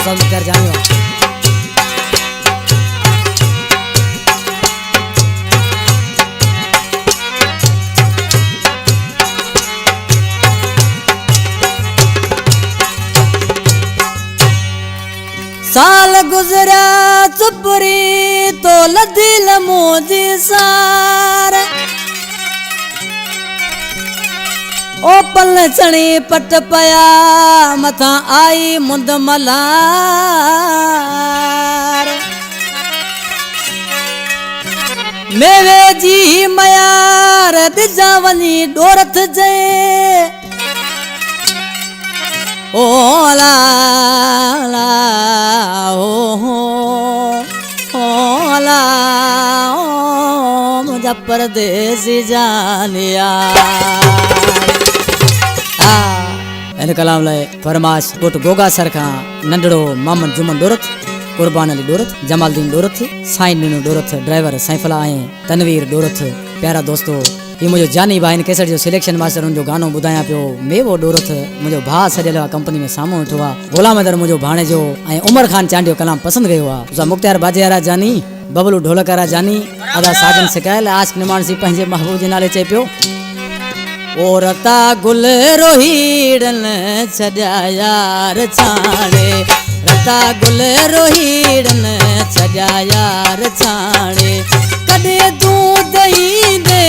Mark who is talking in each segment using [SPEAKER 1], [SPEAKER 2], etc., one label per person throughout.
[SPEAKER 1] सब कर जाने साल गुजरा चुपरी तो लदिल मोजी सार ओ पल चणी पट पया मथा आई मुंद मलार मेवे जी मयार दिजा वनी डोरथ जे ओ ला ला ओ ला मुझा परदेसी जानिया इन कलाम लाए फरमाश गोट गोगा सर का नंडड़ो मोहम्मद जुमन डोरथ कुर्बान अली डोरथ जमालदीन डोरथ साईं नीनू डोरथ ड्राइवर सैफला ऐं तनवीर डोरथ प्यारा दोस्तों ये मुझे जानी भाई कैसेट जो सिलेक्शन मास्टर उन जो गानो बुधाया पियो मेवो डोरथ मुझे भा सजल कंपनी में सामो उठो गुलाम अदर मुझो भाणे जो ऐं उमर खान चांडियो कलाम पसंद गयो उसा मुख्तियार बाजियारा जानी बबलू ढोलकारा जानी अदा साजन सिकायल आशिक निमाण सी पंहिंजे महबूब जे नाले चए पियो ओ रता गुल रोहीड़न छॾिया यार छाणे रता गुल रोहीड़न छॾिया यार छाणे कॾे तूं दही दे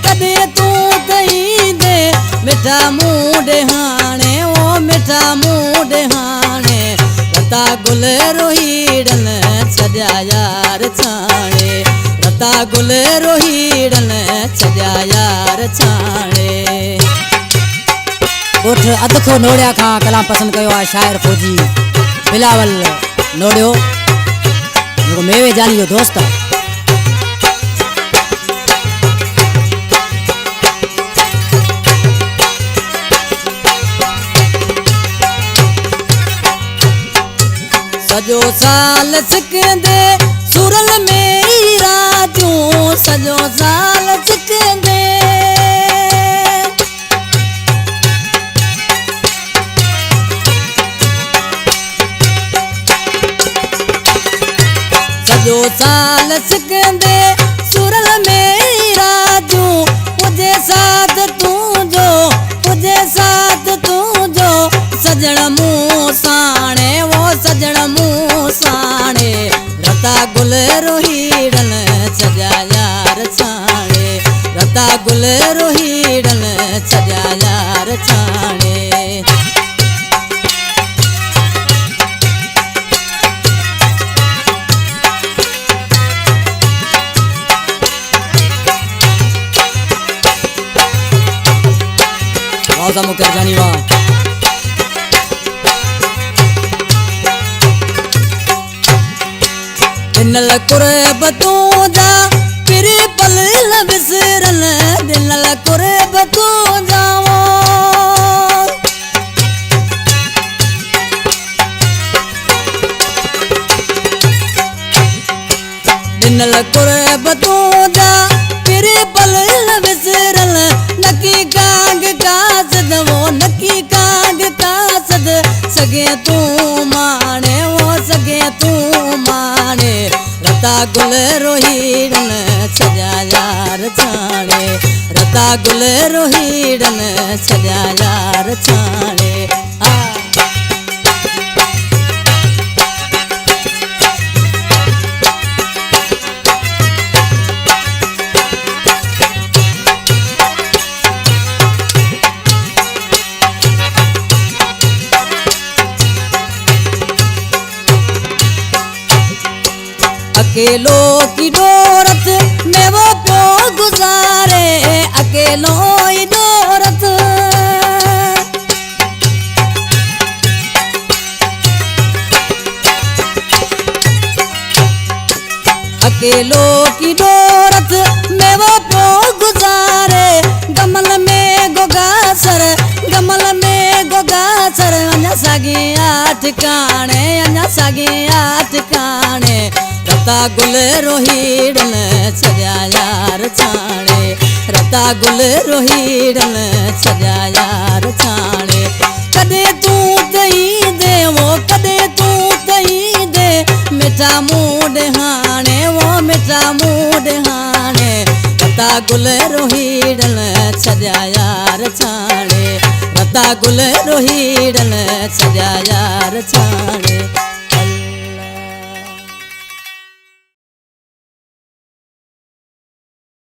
[SPEAKER 1] कॾे तूं दही दे मिठा मूं ॾेहाणे ओ मिठा मूं ॾेहाणे रता गुल रोहीड़न छॾिया यार छाणे रता गुल रोहीड़न छॾिया यार छाणे गोठ अदखो नोड़िया खां कलाम पसंद कयो आहे शाइर फौजी बिलावल नोड़ियो जेको मेवे जानी जो दोस्त आहे सजो साल सिकंदे सुरल में राजू सजो साल सिकंदे सजो साल सिकंदे सुरल में राजू मुझे साथ तू जो मुझे साथ तू जो सजण मुँह साणे वो सजण मुँह साणे रता गुल रोहीड़न छॾिया यार छाणे रता गुल रोहीड़न छॾिया यार छाणे वाह मुकर जानी वाह दिनल कुर्ब तू जा फिरी पल बिसरन दिनल कुर्ब तू जाओ दिनल कुर्ब तू जा फिरी पल बिसरन नकी कांग का सद वो नकी कांग का सद सगे तू माने वो सगे तू माने रता गुल रोहीड़न छॾिया यार छाणे रता गुल रोहीड़न छॾिया यार छाणे अकेलो की डोरत में वो प्यो गुजारे अकेलो ही डोरत अकेलो की डोरत में वो प्यो गुजारे गमल में गोगासर गमल में गोगासर अञा सागी आठ काणे अञा सागी आठ काणे रता गुल रोहीड़न छॾिया यार छाणे रता गुल रोहीड़न छॾिया यार छाणे कॾे तूं दही दे वो कॾे तूं मिठा मूड हाणे वो मिठा मूड हाणे रता गुल रोहीड़न छॾिया यार छाणे रता गुल रोहीड़न छॾिया यार छाणे।